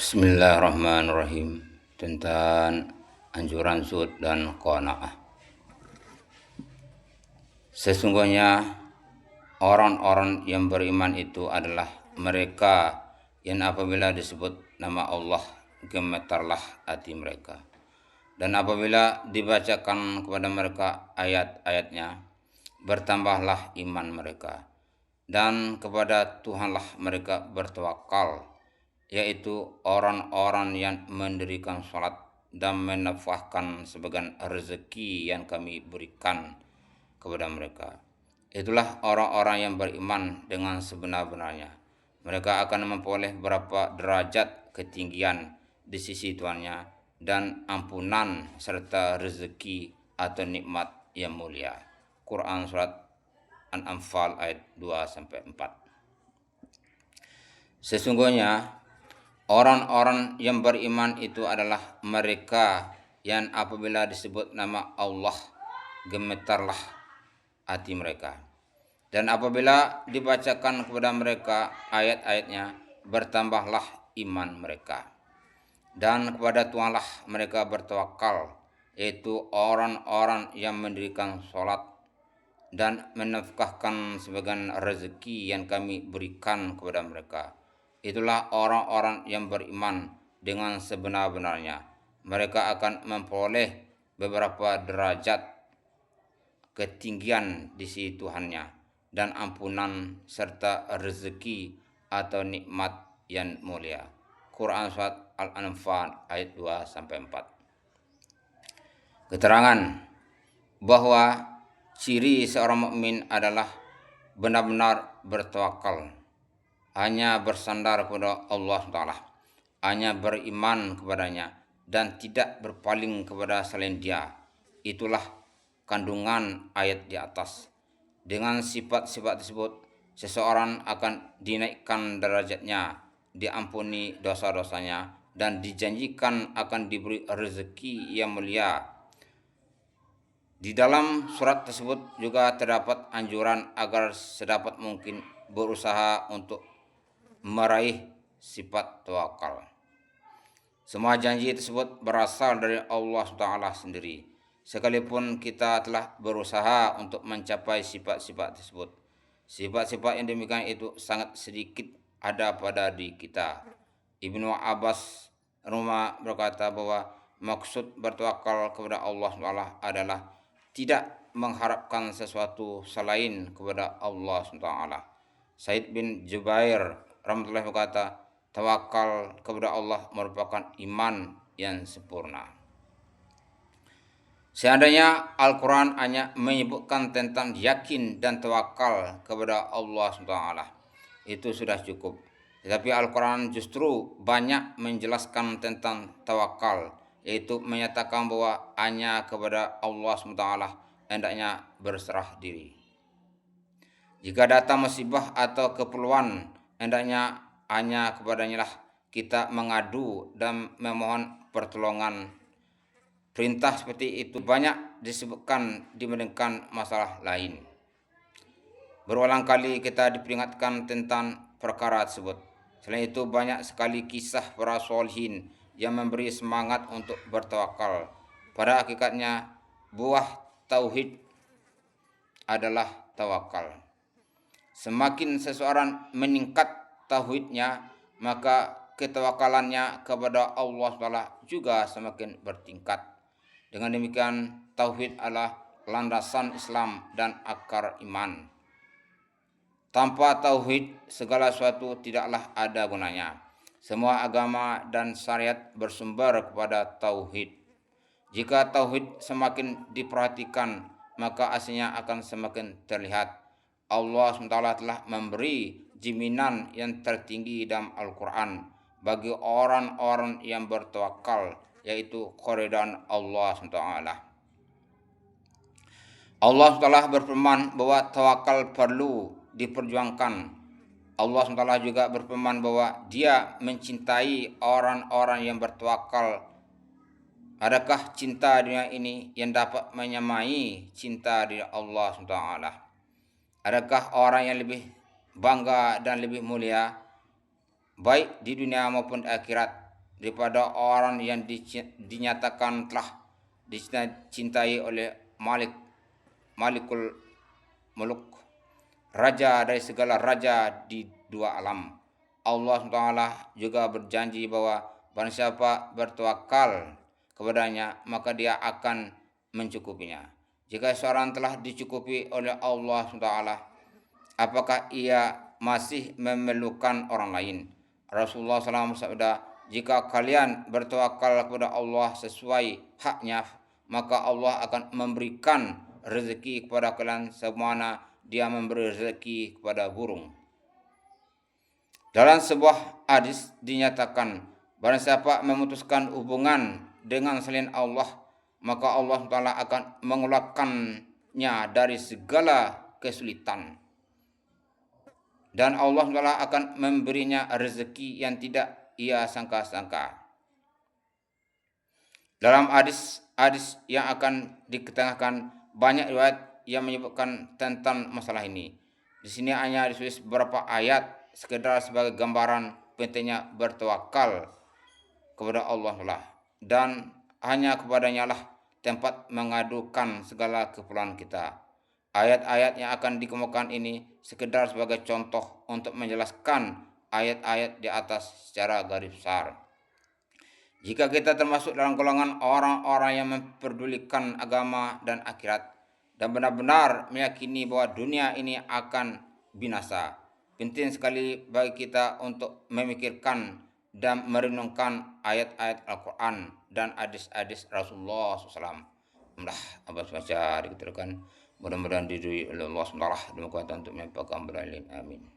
Bismillahirrahmanirrahim. Tentang anjuran zuhud dan qanaah. Sesungguhnya orang-orang yang beriman itu adalah mereka yang apabila disebut nama Allah gemetarlah hati mereka, dan apabila dibacakan kepada mereka ayat-ayatnya bertambahlah iman mereka, dan kepada Tuhanlah mereka bertawakal, yaitu orang-orang yang mendirikan sholat dan menafkahkan sebagian rezeki yang kami berikan kepada mereka. Itulah orang-orang yang beriman dengan sebenar-benarnya. Mereka akan memperoleh beberapa derajat ketinggian di sisi Tuhannya dan ampunan serta rezeki atau nikmat yang mulia. Quran surat An-Anfal ayat 2-4. Sesungguhnya orang-orang yang beriman itu adalah mereka yang apabila disebut nama Allah gemetarlah hati mereka, dan apabila dibacakan kepada mereka ayat-ayatnya bertambahlah iman mereka, dan kepada Tuhanlah mereka bertawakal, yaitu orang-orang yang mendirikan sholat dan menafkahkan sebagian rezeki yang kami berikan kepada mereka. Itulah orang-orang yang beriman dengan sebenar-benarnya. Mereka akan memperoleh beberapa derajat ketinggian di sisi Tuhannya dan ampunan serta rezeki atau nikmat yang mulia. Quran surat Al-Anfal ayat 2-4. Keterangan bahwa ciri seorang mukmin adalah benar-benar bertawakal, hanya bersandar kepada Allah Ta'ala, hanya beriman kepadanya dan tidak berpaling kepada selain Dia. Itulah kandungan ayat di atas. Dengan sifat-sifat tersebut, seseorang akan dinaikkan derajatnya, diampuni dosa-dosanya, dan dijanjikan akan diberi rezeki yang mulia. Di dalam surat tersebut juga terdapat anjuran agar sedapat mungkin berusaha untuk meraih sifat tawakal. Semua janji tersebut berasal dari Allah SWT sendiri. Sekalipun kita telah berusaha untuk mencapai sifat-sifat tersebut, sifat-sifat yang demikian itu sangat sedikit ada pada diri kita. Ibnu Abbas Ruma berkata bahwa maksud bertawakal kepada Allah SWT adalah tidak mengharapkan sesuatu selain kepada Allah SWT. Said bin Jubair rahmatullahi berkata, tawakal kepada Allah merupakan iman yang sempurna. Seandainya Al-Quran hanya menyebutkan tentang yakin dan tawakal kepada Allah SWT, itu sudah cukup. Tetapi Al-Quran justru banyak menjelaskan tentang tawakal, yaitu menyatakan bahwa hanya kepada Allah SWT hendaknya berserah diri. Jika datang musibah atau keperluan, hendaknya hanya kepadanya lah kita mengadu dan memohon pertolongan. Perintah seperti itu banyak disebutkan dibandingkan masalah lain. Berulang kali kita diperingatkan tentang perkara tersebut. Selain itu banyak sekali kisah para sholihin yang memberi semangat untuk bertawakal. Pada hakikatnya buah tauhid adalah tawakal. Semakin seseorang meningkat tauhidnya, maka ketawakalannya kepada Allah Taala juga semakin bertingkat. Dengan demikian, tauhid adalah landasan Islam dan akar iman. Tanpa tauhid, segala sesuatu tidaklah ada gunanya. Semua agama dan syariat bersumber kepada tauhid. Jika tauhid semakin diperhatikan, maka hasilnya akan semakin terlihat. Allah SWT telah memberi jaminan yang tertinggi dalam Al-Quran bagi orang-orang yang bertawakal, yaitu keridhaan Allah SWT. Allah SWT berfirman bahwa tawakal perlu diperjuangkan. Allah SWT juga berfirman bahwa Dia mencintai orang-orang yang bertawakal. Adakah cinta dunia ini yang dapat menyamai cinta di Allah SWT? Adakah orang yang lebih bangga dan lebih mulia baik di dunia maupun di akhirat daripada orang yang dinyatakan telah dicintai oleh Malikul Muluk, raja dari segala raja di dua alam. Allah SWT juga berjanji bahwa barang siapa bertawakal kepadanya, maka dia akan mencukupinya. Jika seorang telah dicukupi oleh Allah SWT, apakah ia masih memerlukan orang lain? Rasulullah SAW bersabda, jika kalian bertawakal kepada Allah sesuai haknya, maka Allah akan memberikan rezeki kepada kalian sebagaimana dia memberi rezeki kepada burung. Dalam sebuah hadis dinyatakan, barang siapa memutuskan hubungan dengan selain Allah, maka Allah Ta'ala akan mengeluarkannya dari segala kesulitan. Dan Allah Ta'ala akan memberinya rezeki yang tidak ia sangka-sangka. Dalam hadis yang akan diketengahkan, banyak riwayat yang menyebutkan tentang masalah ini. Di sini hanya ditulis beberapa ayat sekedar sebagai gambaran pentingnya bertawakal kepada Allah lah, dan hanya kepadanya lah tempat mengadukan segala keperluan kita. Ayat-ayat yang akan dikemukakan ini sekedar sebagai contoh untuk menjelaskan ayat-ayat di atas secara garis besar. Jika kita termasuk dalam golongan orang-orang yang memperdulikan agama dan akhirat, dan benar-benar meyakini bahwa dunia ini akan binasa, penting sekali bagi kita untuk memikirkan dan merenungkan ayat-ayat Al-Quran dan hadis-hadis Rasulullah SAW. Abbas baca dikatakan, mudah-mudahan diridhoi oleh Allah SWT, demikian untuk menyampaikan beralim. Amin.